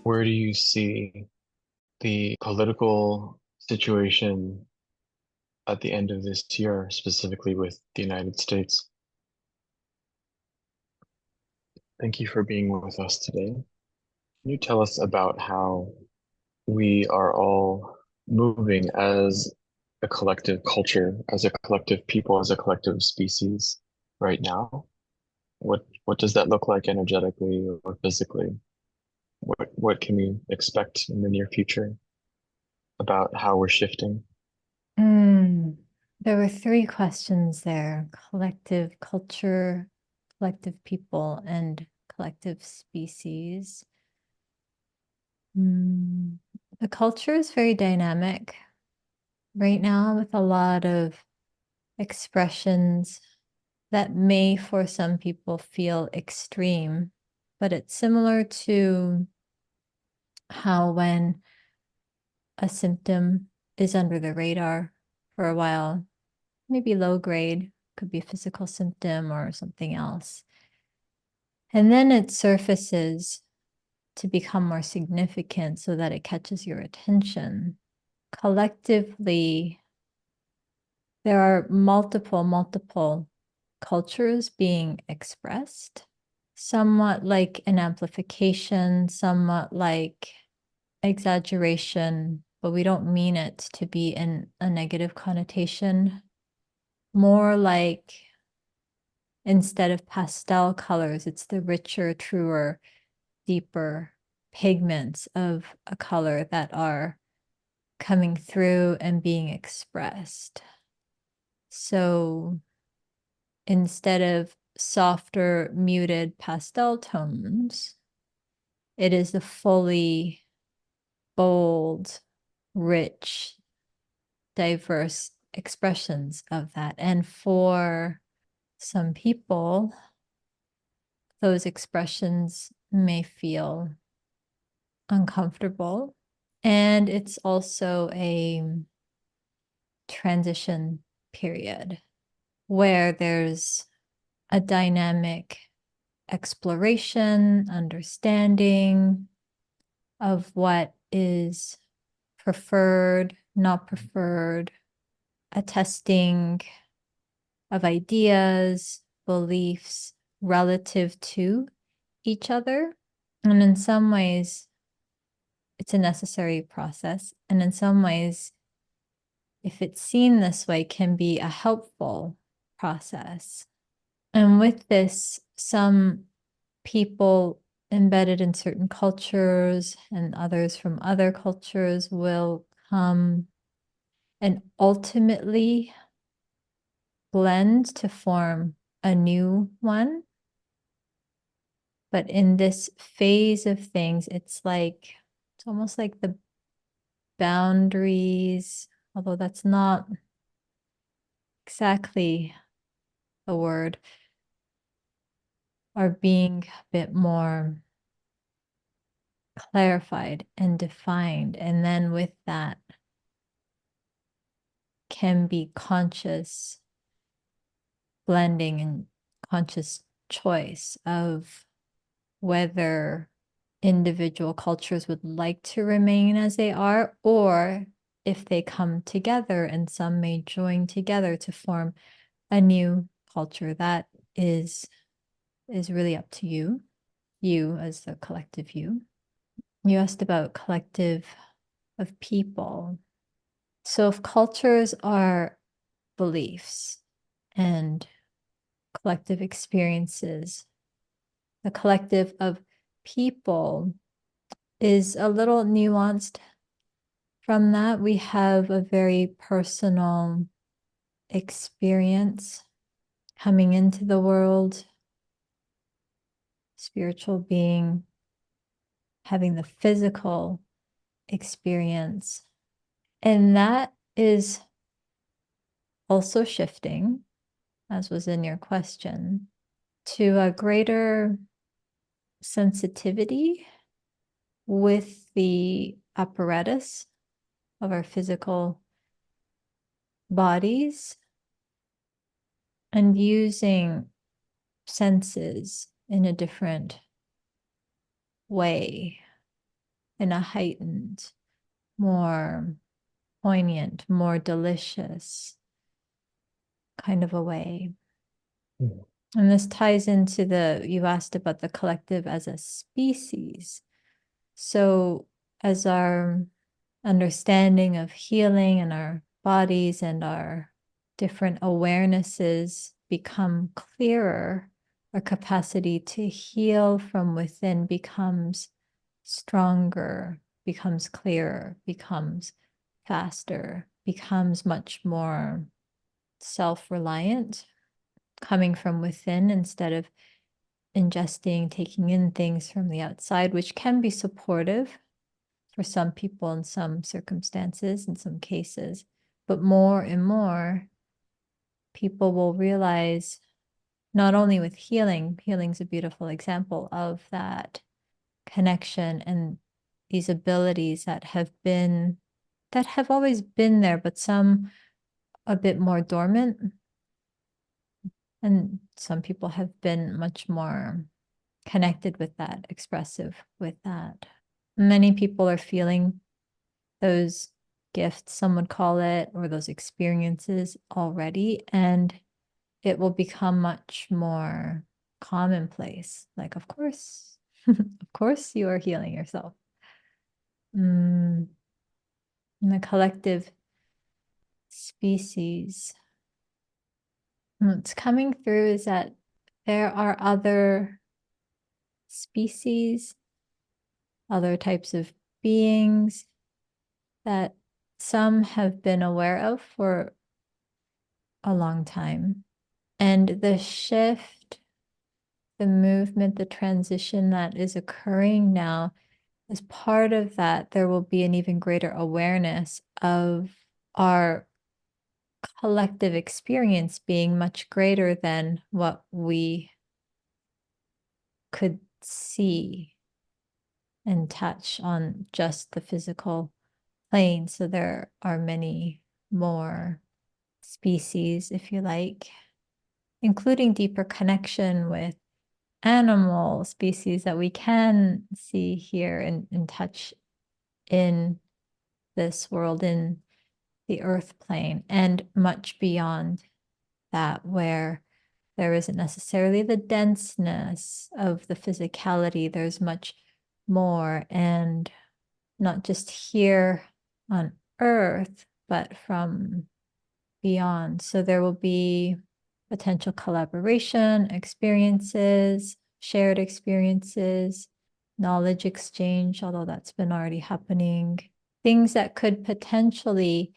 where do you see the political situation at the end of this year, specifically with the United States? Thank you for being with us today. Can you tell us about how we are all moving as a collective culture, as a collective people, as a collective species right now? What does that look like energetically or physically? What can we expect in the near future about how we're shifting? Mm, there were three questions there: collective culture, collective people, and collective species. Mm, the culture is very dynamic right now with a lot of expressions that may, for some people, feel extreme, but it's similar to how when a symptom is under the radar for a while, maybe low grade, could be a physical symptom or something else. And then it surfaces to become more significant so that it catches your attention. Collectively, there are multiple cultures being expressed, somewhat like an amplification, somewhat like exaggeration, but we don't mean it to be in a negative connotation. More like instead of pastel colors, it's the richer, truer, deeper pigments of a color that are coming through and being expressed. So instead of softer, muted pastel tones, it is the fully bold, rich, diverse expressions of that. And for some people, those expressions may feel uncomfortable. And it's also a transition period where there's a dynamic exploration, understanding of what is preferred, not preferred, a testing of ideas, beliefs relative to each other. And in some ways, it's a necessary process. And in some ways, if it's seen this way, can be a helpful process. And with this, some people embedded in certain cultures and others from other cultures will come and ultimately blend to form a new one. But in this phase of things, it's almost like the boundaries, although that's not exactly a word, are being a bit more clarified and defined. And then with that can be conscious blending and conscious choice of whether individual cultures would like to remain as they are, or if they come together, and some may join together to form a new culture. That is really up to you, you as the collective you. You asked about collective of people. So if cultures are beliefs and collective experiences, the collective of people is a little nuanced from that. We have a very personal experience coming into the world, spiritual being, having the physical experience. And that is also shifting, as was in your question, to a greater sensitivity with the apparatus of our physical bodies and using senses in a different way. in a heightened, more poignant, more delicious kind of a way. Mm. And this ties into you asked about the collective as a species. So, as our understanding of healing in our bodies and our different awarenesses become clearer, our capacity to heal from within becomes stronger, becomes clearer, becomes faster, becomes much more self-reliant, coming from within instead of ingesting, taking in things from the outside, which can be supportive for some people in some circumstances, in some cases. But more and more, people will realize not only with healing's a beautiful example of that connection and these abilities that have always been there, but some a bit more dormant. And some people have been much more connected with that, expressive with that. Many people are feeling those gifts, some would call it, or those experiences already, and it will become much more commonplace. Like, of course, of course, you are healing yourself. And the collective species, what's coming through is that there are other species, other types of beings that some have been aware of for a long time. And the shift, the movement, the transition that is occurring now, as part of that, there will be an even greater awareness of our collective experience being much greater than what we could see and touch on just the physical plane. So there are many more species, if you like, including deeper connection with animal species that we can see here and touch in this world, in the earth plane, and much beyond that, where there isn't necessarily the denseness of the physicality. There's much more, and not just here on earth, but from beyond. So there will be potential collaboration, experiences, shared experiences, knowledge exchange, although that's been already happening, things that could potentially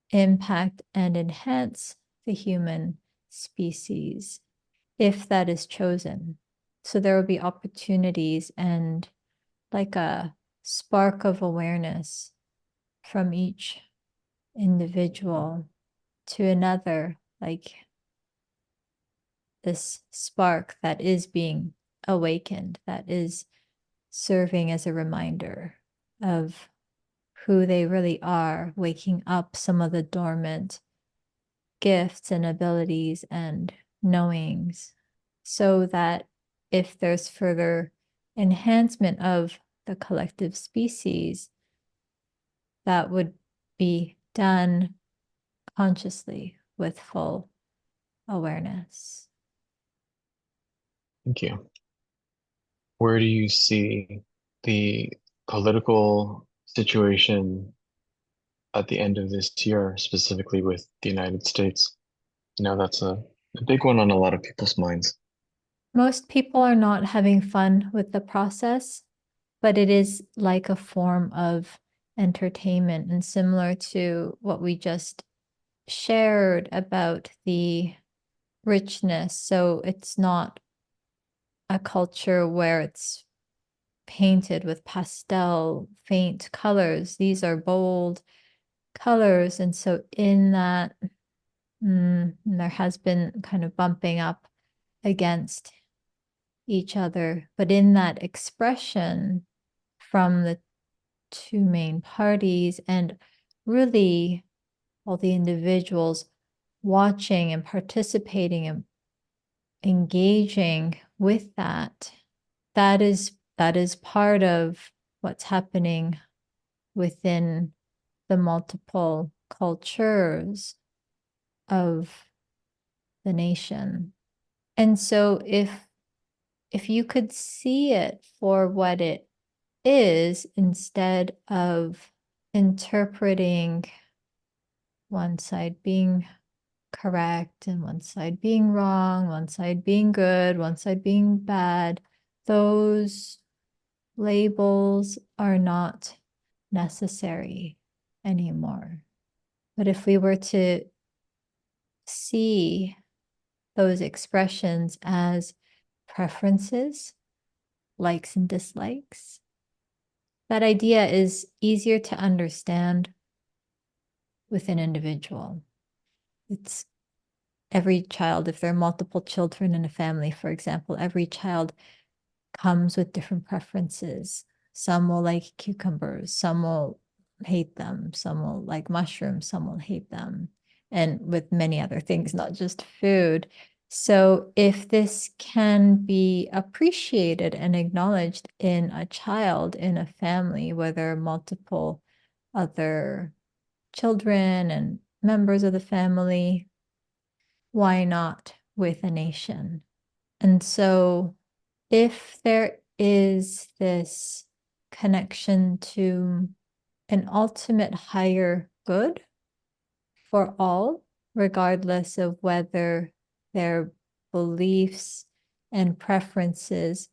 impact and enhance the human species if that is chosen. So there will be opportunities and like a spark of awareness from each individual to another, like this spark that is being awakened, that is serving as a reminder of who they really are, waking up some of the dormant gifts and abilities and knowings, so that if there's further enhancement of the collective species, that would be done consciously with full awareness. Thank you. Where do you see the political situation at the end of this year, specifically with the United States? That's a big one on a lot of people's minds. Most people are not having fun with the process, but it is like a form of entertainment, and similar to what we just shared about the richness. So it's not a culture where it's painted with pastel, faint colors. These are bold colors. And so in that, there has been kind of bumping up against each other. But in that expression from the two main parties and really all the individuals watching and participating and engaging with that, that is part of what's happening within the multiple cultures of the nation. And so if you could see it for what it is instead of interpreting one side being correct and one side being wrong, one side being good, one side being bad, those labels are not necessary anymore. But if we were to see those expressions as preferences, likes and dislikes, that idea is easier to understand with an individual. It's every child, if there are multiple children in a family, for example, every child comes with different preferences. Some will like cucumbers, some will hate them, some will like mushrooms, some will hate them, and with many other things, not just food. So, if this can be appreciated and acknowledged in a child, in a family, where there are multiple other children and members of the family, why not with a nation? And so, if there is this connection to an ultimate higher good for all, regardless of whether their beliefs and preferences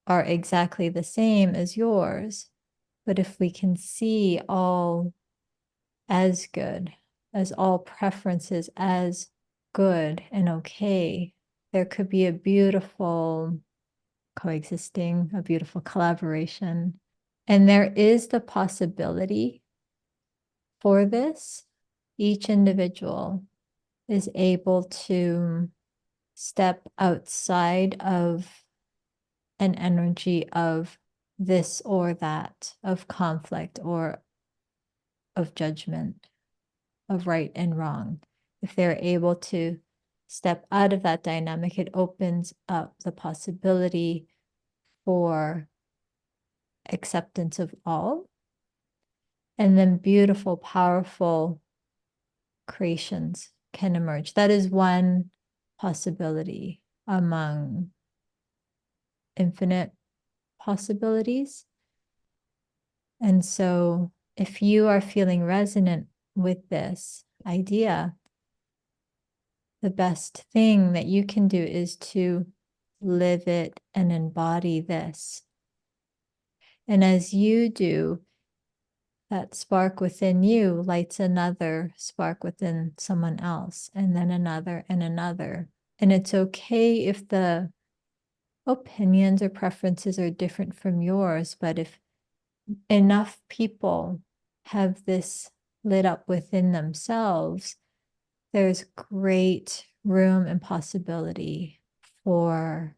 are exactly the same as yours, but if we can see all as good, as all preferences as good and okay, there could be a beautiful coexisting, a beautiful collaboration. And there is the possibility for this. Each individual is able to step outside of an energy of this or that, of conflict or of judgment, of right and wrong. If they're able to step out of that dynamic, it opens up the possibility for acceptance of all, and then beautiful, powerful creations can emerge. That is one possibility among infinite possibilities. And so, if you are feeling resonant with this idea, the best thing that you can do is to live it and embody this. And as you do, that spark within you lights another spark within someone else, and then another and another. And it's okay if the opinions or preferences are different from yours, but if enough people have this lit up within themselves, there's great room and possibility for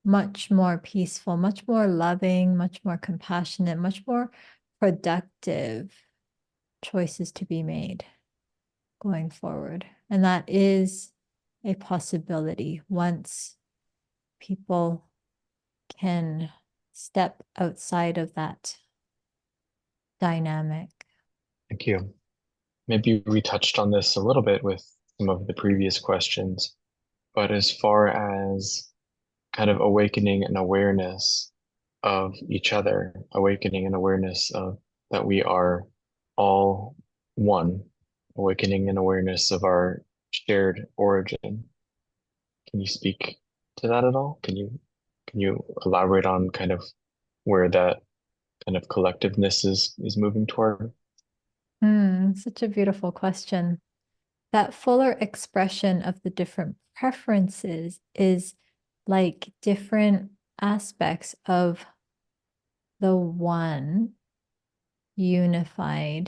much more peaceful, much more loving, much more compassionate, much more productive choices to be made going forward. And that is a possibility once people can step outside of that dynamic. Thank you. Maybe we touched on this a little bit with some of the previous questions, but as far as kind of awakening an awareness of each other, awakening an awareness of that we are all one, awakening an awareness of our shared origin. Can you speak to that at all? Can you elaborate on kind of where that kind of collectiveness is moving toward? Such a beautiful question. That fuller expression of the different preferences is like different aspects of the one unifiedness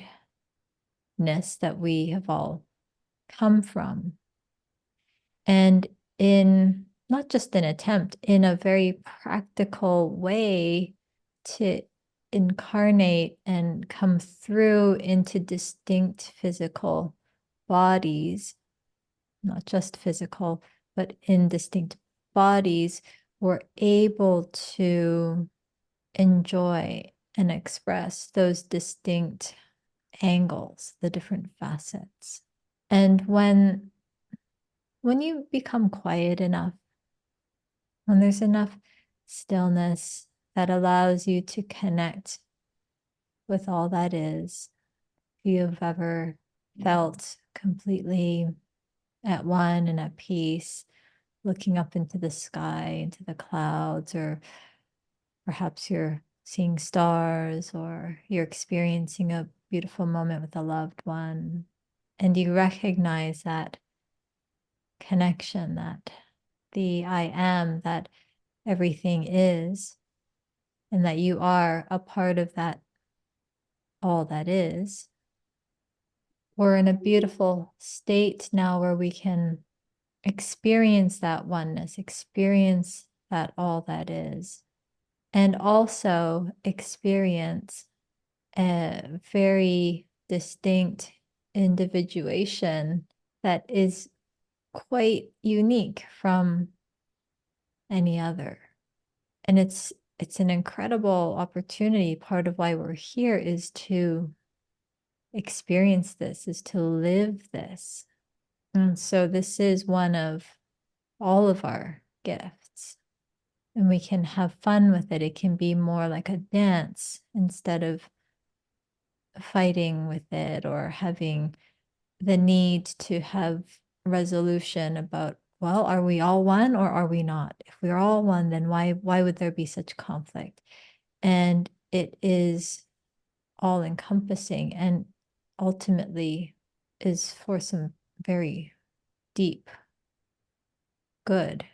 that we have all come from. And in not just an attempt, in a very practical way to incarnate and come through into distinct physical bodies, not just physical, but in distinct bodies, we're able to enjoy and express those distinct angles, the different facets. And when you become quiet enough, when there's enough stillness that allows you to connect with all that is, if you've ever felt completely at one and at peace, looking up into the sky, into the clouds, or perhaps you're seeing stars, or you're experiencing a beautiful moment with a loved one, and you recognize that connection, that the I am, that everything is, and that you are a part of that, all that is. We're in a beautiful state now where we can experience that oneness, experience that all that is, and also experience a very distinct individuation that is quite unique from any other. And it's an incredible opportunity. Part of why we're here is to experience this, is to live this. And so this is one of all of our gifts. And we can have fun with it. It can be more like a dance instead of fighting with it or having the need to have resolution about, well, are we all one or are we not? If we're all one, then why would there be such conflict? And it is all encompassing and ultimately is for some very deep good.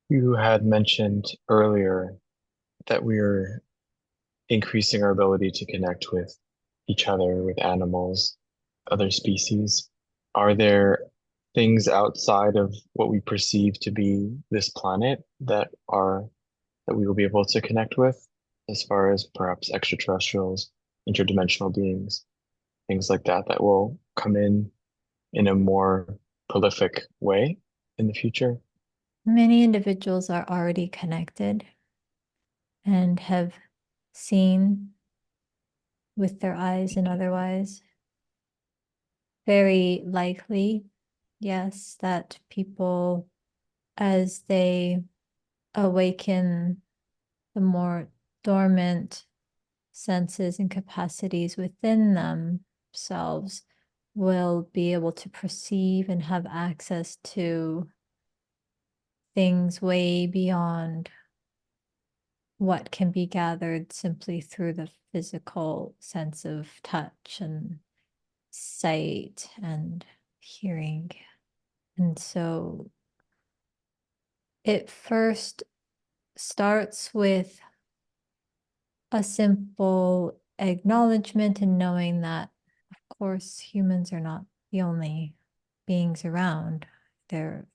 You had mentioned earlier that we are increasing our ability to connect with each other, with animals, other species. Are there things outside of what we perceive to be this planet that we will be able to connect with, as far as perhaps extraterrestrials, interdimensional beings, things like that, that will come in a more prolific way in the future? Many individuals are already connected and have seen with their eyes and otherwise. Very likely, yes, that people, as they awaken the more dormant senses and capacities within themselves, will be able to perceive and have access to things way beyond what can be gathered simply through the physical sense of touch and sight and hearing. And so it first starts with a simple acknowledgement and knowing that, of course, humans are not the only beings around. They're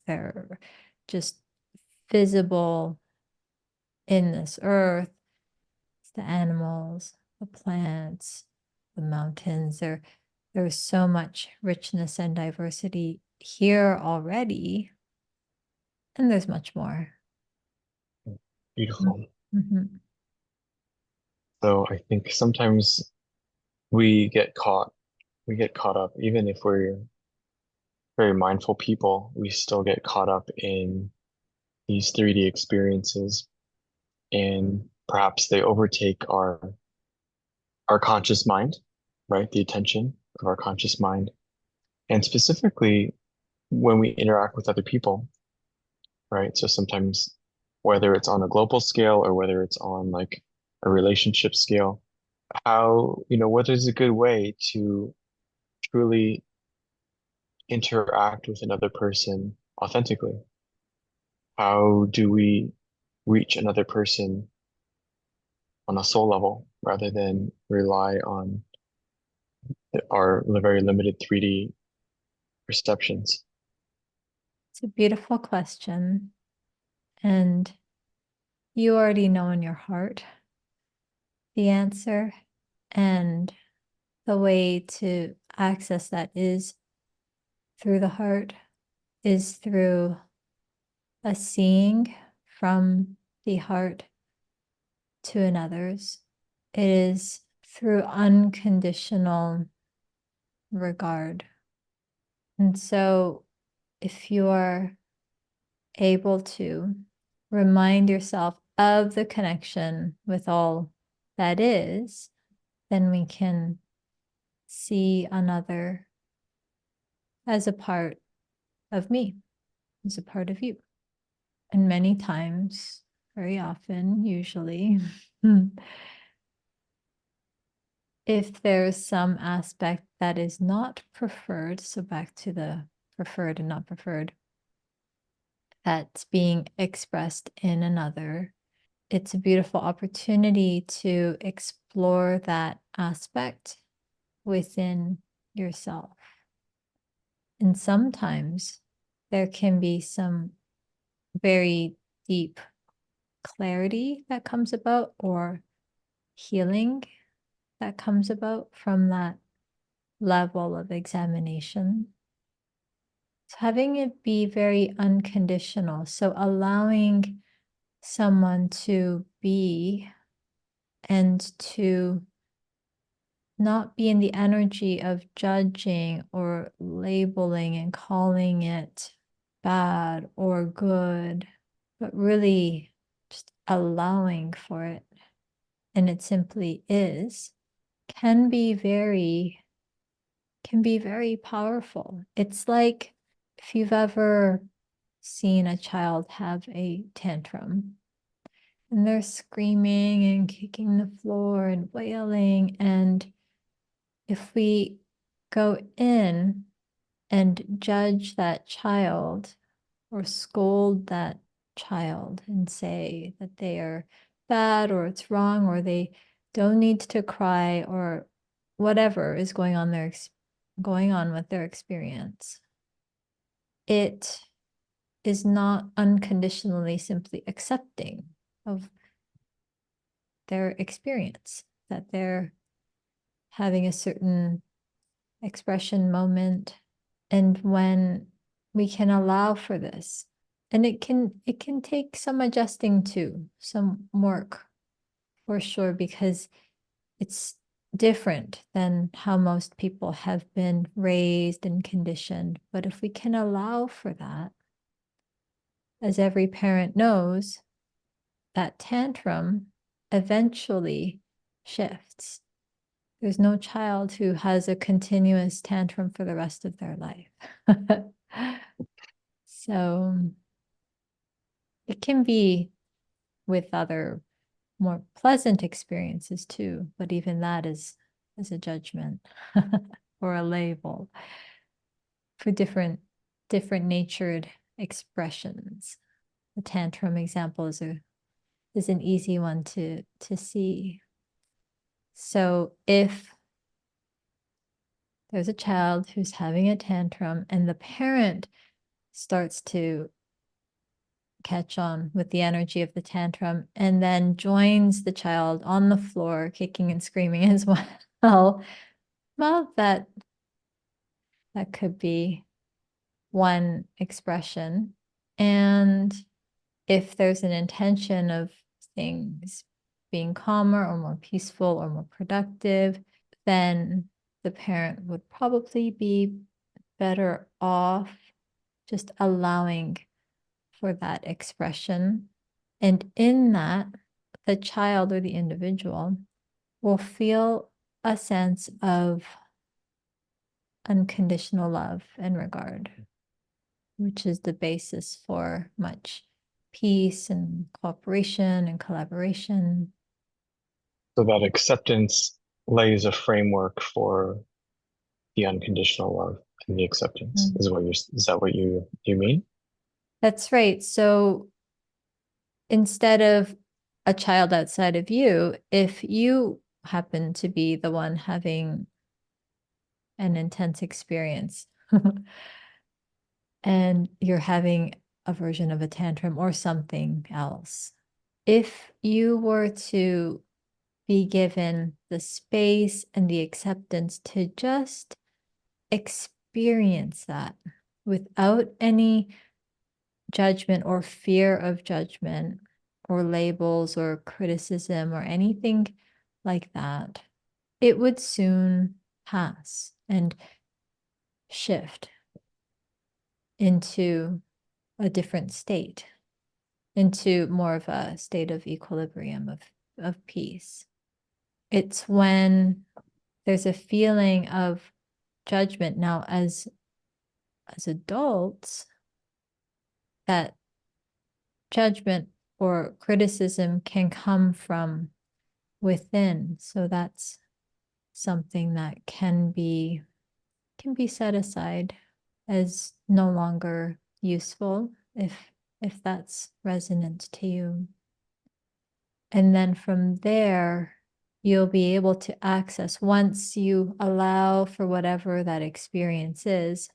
just visible in this earth. It's the animals, the plants, the mountains. There's so much richness and diversity here already, and there's much more. Beautiful. Mhm. So I think sometimes we get caught, we get caught up, even if we're very mindful people, we still get caught up in these 3D experiences, and perhaps they overtake our conscious mind, right? The attention of our conscious mind. And specifically when we interact with other people, right? So sometimes whether it's on a global scale or whether it's on like a relationship scale, what is a good way to truly interact with another person authentically? How do we reach another person on a soul level rather than rely on our very limited 3D perceptions? It's a beautiful question. And you already know in your heart the answer. And the way to access that is through the heart, is through a seeing from the heart to another's. It is through unconditional regard. And so if you are able to remind yourself of the connection with all that is, then we can see another as a part of me, as a part of you. And many times, very often, usually, if there's some aspect that is not preferred, so back to the preferred and not preferred, that's being expressed in another, it's a beautiful opportunity to explore that aspect within yourself. And sometimes there can be some very deep clarity that comes about or healing that comes about from that level of examination. So having it be very unconditional. So allowing someone to be and to not be in the energy of judging or labeling and calling it bad or good, but really just allowing for it. And it simply is, can be very powerful. It's like if you've ever seen a child have a tantrum and they're screaming and kicking the floor and wailing. And if we go in and judge that child or scold that child and say that they are bad or it's wrong or they don't need to cry or whatever is going on with their experience, it is not unconditionally simply accepting of their experience, that they're having a certain expression moment. And when we can allow for this, and it can take some adjusting too, some work for sure, because it's different than how most people have been raised and conditioned. But if we can allow for that, as every parent knows, that tantrum eventually shifts. There's no child who has a continuous tantrum for the rest of their life. So it can be with other more pleasant experiences too, but even that is a judgment or a label for different natured expressions. The tantrum example is an easy one to see. So if there's a child who's having a tantrum and the parent starts to catch on with the energy of the tantrum and then joins the child on the floor kicking and screaming as well, well, that could be one expression. And if there's an intention of things being calmer or more peaceful or more productive, then the parent would probably be better off just allowing for that expression. And in that, the child or the individual will feel a sense of unconditional love and regard, which is the basis for much peace and cooperation and collaboration. So that acceptance lays a framework for the unconditional love and the acceptance Mm. is that what you mean? That's right. So instead of a child outside of you, if you happen to be the one having an intense experience and you're having a version of a tantrum or something else, if you were to be given the space and the acceptance to just experience that without any judgment or fear of judgment or labels or criticism or anything like that, it would soon pass and shift into a different state, into more of a state of equilibrium, of peace. It's when there's a feeling of judgment now as adults, that judgment or criticism can come from within. So that's something that can be set aside as no longer useful if that's resonant to you. And then from there, you'll be able to access, once you allow for whatever that experience is,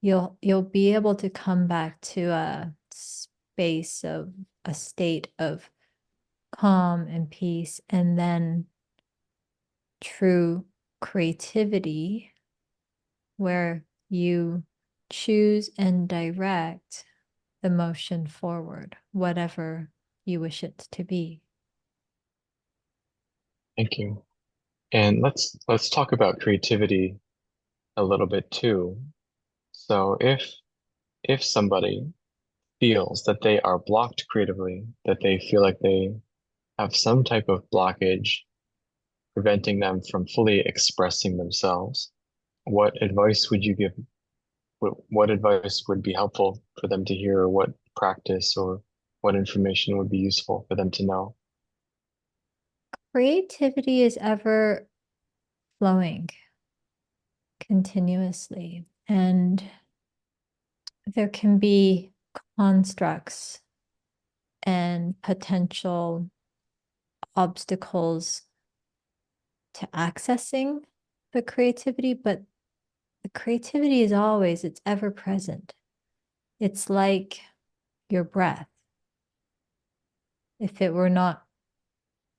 you'll be able to come back to a space of a state of calm and peace, and then true creativity, where you choose and direct the motion forward, whatever you wish it to be. Thank you. And let's talk about creativity a little bit too. So if somebody feels that they are blocked creatively, that they feel like they have some type of blockage preventing them from fully expressing themselves, what advice would you give? What advice would be helpful for them to hear, or what practice or what information would be useful for them to know? Creativity is ever flowing continuously, and there can be constructs and potential obstacles to accessing the creativity, but the creativity is always, it's ever present. It's like your breath. If it were not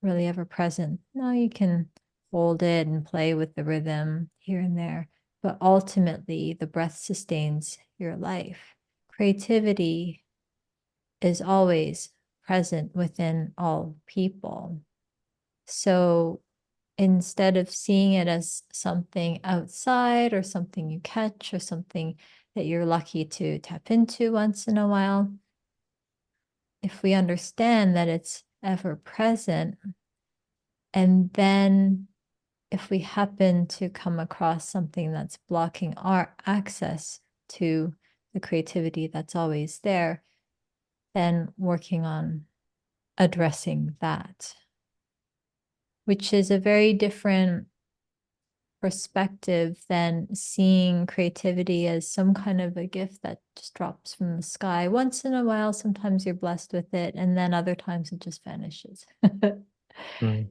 really ever present, no, you can hold it and play with the rhythm here and there, but ultimately the breath sustains your life. Creativity is always present within all people. So instead of seeing it as something outside or something you catch or something that you're lucky to tap into once in a while, if we understand that it's ever present, and then if we happen to come across something that's blocking our access to the creativity that's always there, then working on addressing that, which is a very different perspective than seeing creativity as some kind of a gift that just drops from the sky. Once in a while, sometimes you're blessed with it, and then other times it just vanishes. Mm,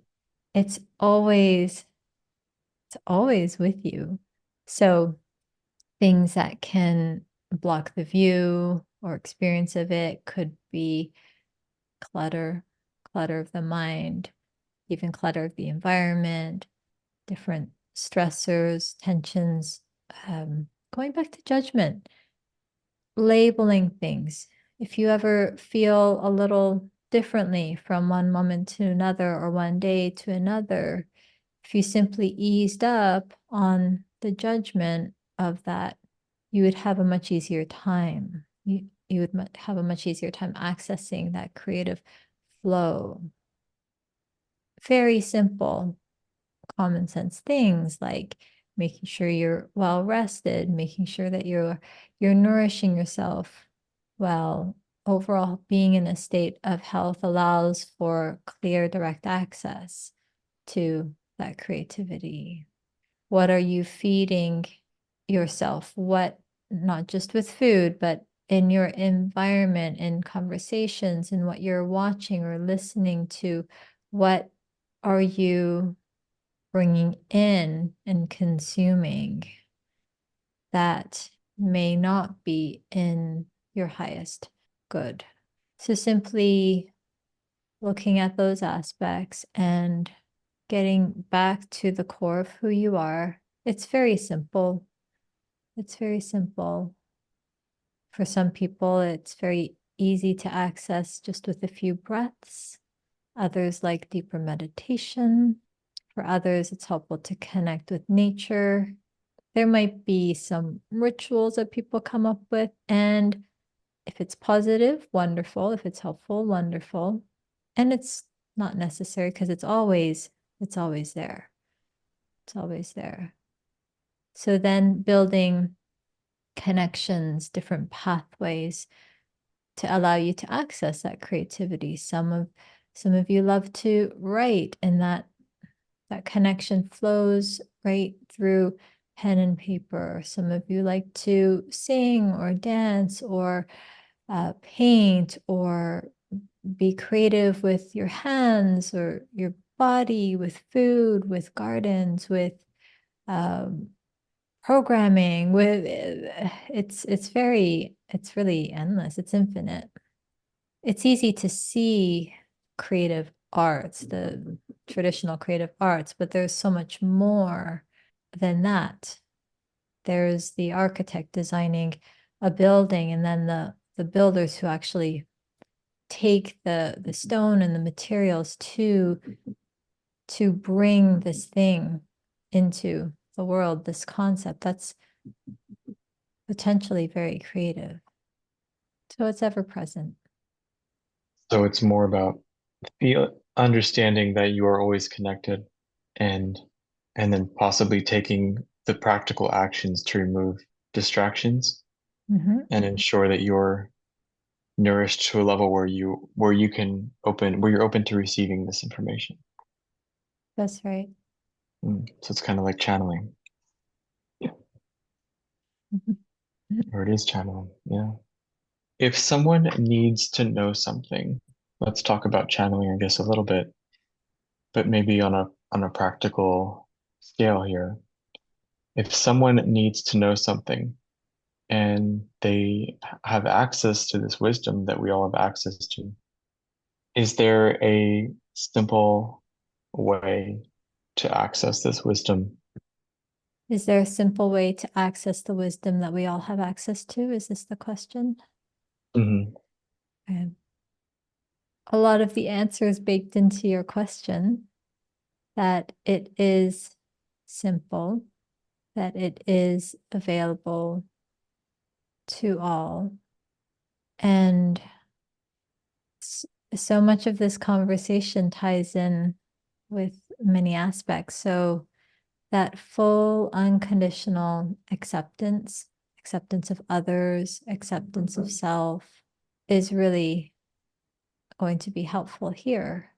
It's always with you. So things that can block the view or experience of it could be clutter, clutter of the mind, even clutter of the environment, different stressors, tensions, going back to judgment, labeling things. If you ever feel a little differently from one moment to another or one day to another, if you simply eased up on the judgment of that, you would have a much easier time. You would have a much easier time accessing that creative flow. Very simple, common sense things like making sure you're well rested, making sure that you're nourishing yourself well. Overall, being in a state of health allows for clear, direct access to that creativity. What are you feeding yourself? What, not just with food, but in your environment, in conversations, in what you're watching or listening to? What are you bringing in and consuming that may not be in your highest good? So simply looking at those aspects and getting back to the core of who you are. It's very simple. It's very simple. For some people, it's very easy to access just with a few breaths. Others like deeper meditation. For others, it's helpful to connect with nature. There might be some rituals that people come up with, and if it's positive, wonderful. If it's helpful, wonderful. And it's not necessary because it's always there. It's always there. So then building connections, different pathways to allow you to access that creativity. Some of you love to write, and that connection flows right through pen and paper. Some of you like to sing or dance or paint or be creative with your hands or your body, with food, with gardens, with um, programming. With it's really endless. It's infinite. It's easy to see creative arts, the traditional creative arts, but there's so much more than that. There's the architect designing a building, and then the builders who actually take the stone and the materials to bring this thing into the world, this concept that's potentially very creative. So it's ever present. So it's more about feel understanding that you are always connected and and then possibly taking the practical actions to remove distractions Mhm. and ensure that you're nourished to a level where you can open where you're open to receiving this information. That's right. So it's kind of like channeling, or it is channeling. Yeah. If someone needs to know something, let's talk about channeling, I guess, a little bit, but maybe on a practical scale here. If someone needs to know something and they have access to this wisdom that we all have access to, is there a simple way to access this wisdom? Is there a simple way to access the wisdom that we all have access to? Is this the question? Hmm. Okay. A lot of the answers baked into your question, that it is simple, that it is available to all. And so much of this conversation ties in with many aspects. So that full unconditional acceptance of others, acceptance of self is really going to be helpful here.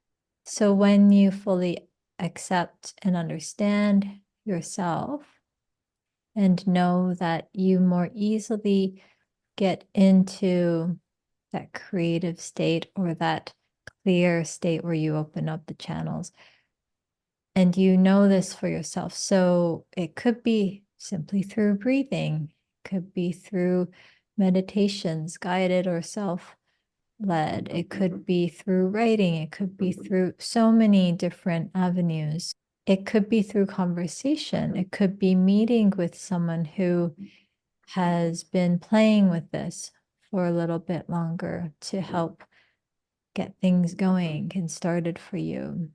So when you fully accept and understand yourself and know that you more easily get into that creative state or that clear state where you open up the channels and you know this for yourself. So it could be simply through breathing, it could be through meditations, guided or self led, it could be through writing, it could be through so many different avenues. It could be through conversation, it could be meeting with someone who has been playing with this for a little bit longer to help get things going and started for you.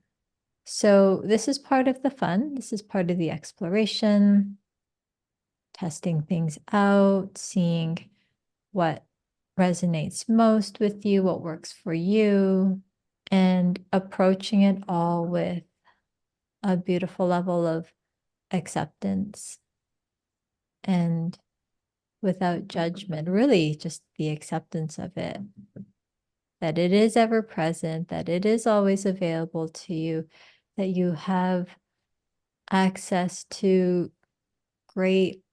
So this is part of the fun. This is part of the exploration, testing things out, seeing what resonates most with you, what works for you, and approaching it all with a beautiful level of acceptance and without judgment, really just the acceptance of it, that it is ever present, that it is always available to you, that you have access to great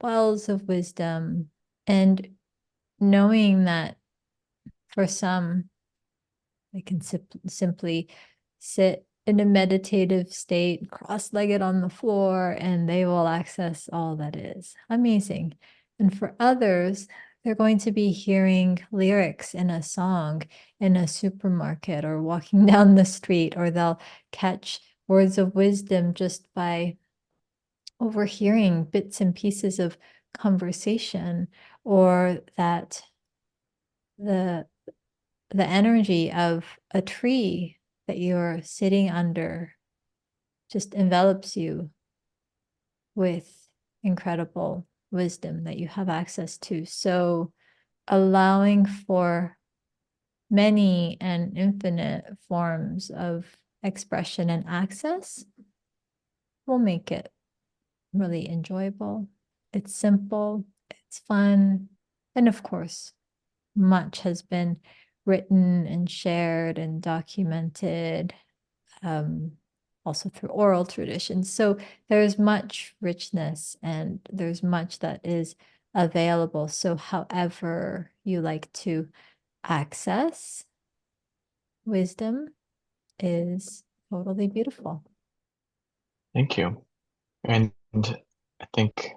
wells of wisdom, and knowing that for some, they can simply sit in a meditative state, cross legged on the floor, and they will access all that is amazing. And for others, they're going to be hearing lyrics in a song in a supermarket or walking down the street, or they'll catch words of wisdom just by overhearing bits and pieces of conversation, or that the the energy of a tree that you're sitting under just envelops you with incredible wisdom that you have access to. So allowing for many and infinite forms of expression and access will make it really enjoyable. It's simple, it's fun, and of course, much has been written and shared and documented, um, also through oral traditions. So there's much richness and there's much that is available. So, however you like to access wisdom is totally beautiful. Thank you. And I think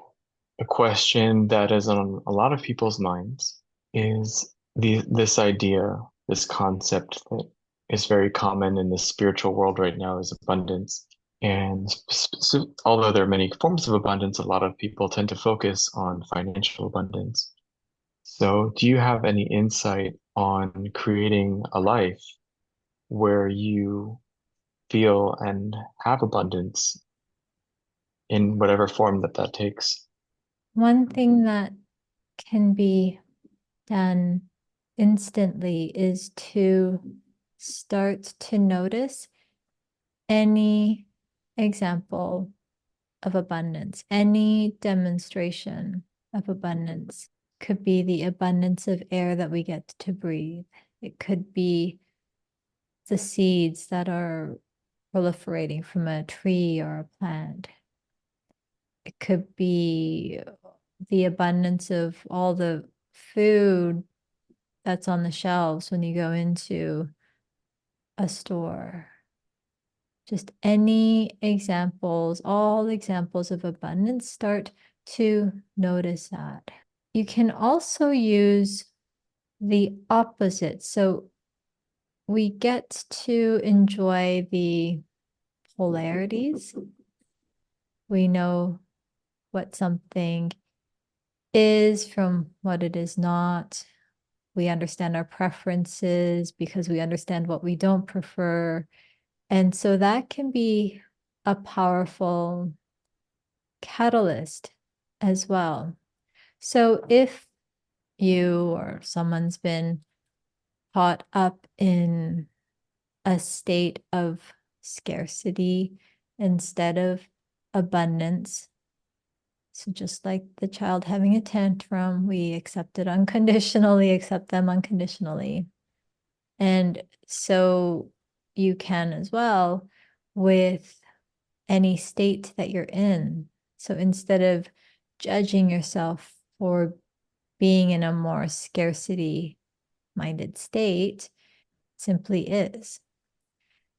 a question that is on a lot of people's minds is this idea, this concept that is very common in the spiritual world right now is abundance. And although there are many forms of abundance, a lot of people tend to focus on financial abundance. So, do you have any insight on creating a life where you feel and have abundance in whatever form that that takes? One thing that can be done instantly is to start to notice any example of abundance, any demonstration of abundance. Could be the abundance of air that we get to breathe. It could be the seeds that are proliferating from a tree or a plant. It could be the abundance of all the food that's on the shelves when you go into a store. Just any examples, all examples of abundance, start to notice that. You can also use the opposite. So we get to enjoy the polarities. We know what something is from what it is not. We understand our preferences because we understand what we don't prefer. And so that can be a powerful catalyst as well. So if you or someone's been caught up in a state of scarcity instead of abundance, so just like the child having a tantrum, we accept it unconditionally, accept them unconditionally. And so you can as well with any state that you're in. So instead of judging yourself for being in a more scarcity minded state, simply is.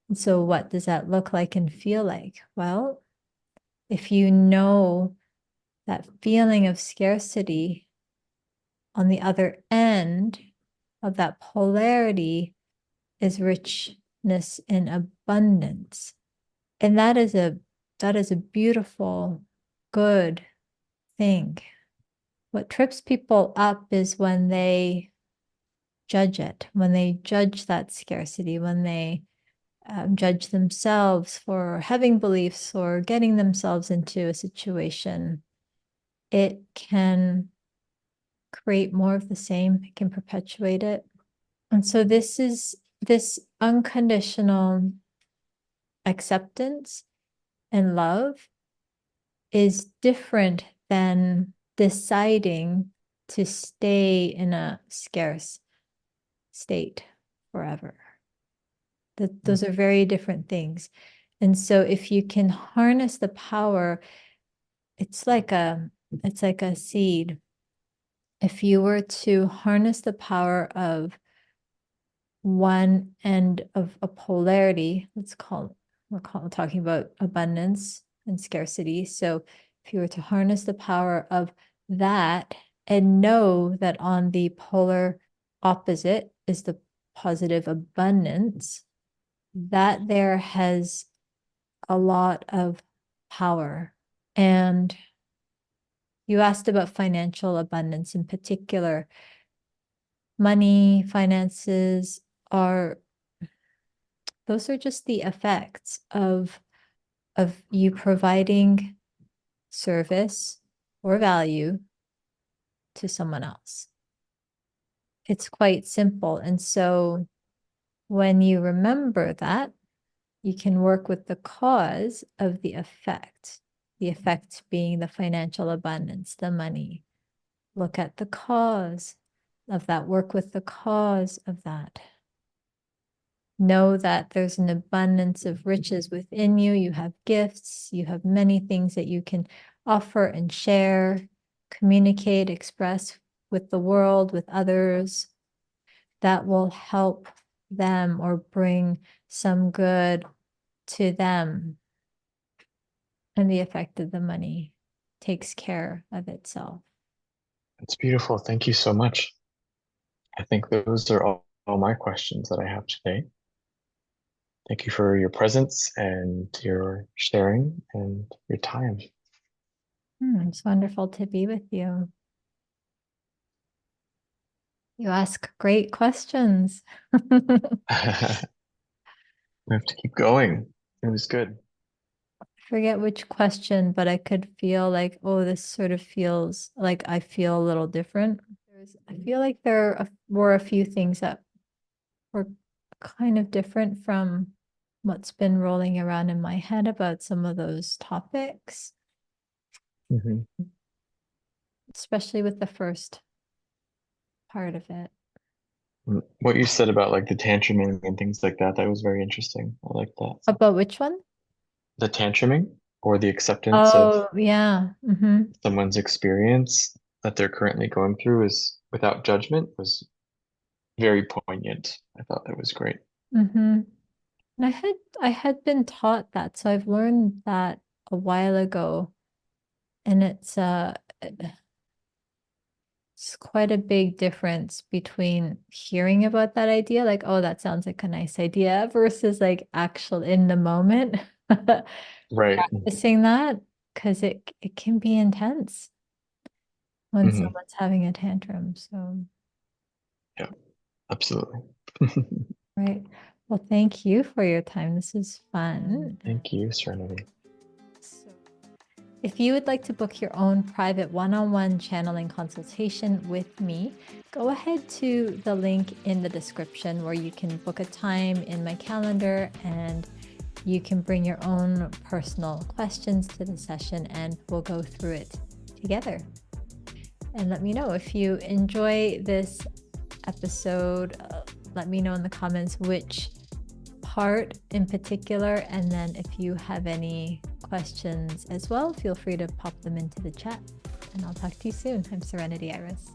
And so what does that look like and feel like? Well, if you know that feeling of scarcity on the other end of that polarity is richness and abundance. And that is a beautiful, good thing. What trips people up is when they judge it, when they judge that scarcity, when they judge themselves for having beliefs or getting themselves into a situation. It can create more of the same, it can perpetuate it. And so this unconditional acceptance and love is different than deciding to stay in a scarce state forever. Those are very different things. And so if you can harness the power, it's like a seed. If you were to harness the power of one end of a polarity, we're talking about abundance and scarcity. So if you were to harness the power of that and know that on the polar opposite is the positive abundance, that there has a lot of power. And you asked about financial abundance in particular. Money, finances are, those are just the effects of of you providing service or value to someone else. It's quite simple. And so when you remember that, you can work with the cause of the effect being the financial abundance, the money. Look at the cause of that, work with the cause of that. Know that there's an abundance of riches within you. You have gifts, you have many things that you can offer and share, communicate, express with the world, with others, that will help them or bring some good to them. And the effect of the money takes care of itself. It's beautiful. Thank you so much. I think those are all my questions that I have today. Thank you for your presence and your sharing and your time. It's wonderful to be with you. You ask great questions. We have to keep going. It was good. Forget which question, but I could feel like, oh, this sort of feels like I feel a little different. I feel like there were a few things that were kind of different from what's been rolling around in my head about some of those topics, Mhm. especially with the first part of it. What you said about like the tantruming and things like that, that was very interesting. I like that. About which one? The tantruming or the acceptance of Oh, yeah. Mm-hmm. someone's experience that they're currently going through is without judgment was very poignant. I thought that was great. Mm-hmm. And I had been taught that, so I've learned that a while ago, and it's quite a big difference between hearing about that idea, like, oh, that sounds like a nice idea, versus like actual in the moment Right. practicing that, because it can be intense when Hmm. someone's having a tantrum. So, Yeah, absolutely. right. Well, thank you for your time. This is fun. Thank you, Serenity. So if you would like to book your own private one-on-one channeling consultation with me, go ahead to the link in the description where you can book a time in my calendar, and you can bring your own personal questions to the session and we'll go through it together. And let me know if you enjoy this episode. Let me know in the comments which part in particular, and then if you have any questions as well, feel free to pop them into the chat, and I'll talk to you soon. I'm Serenity Iris.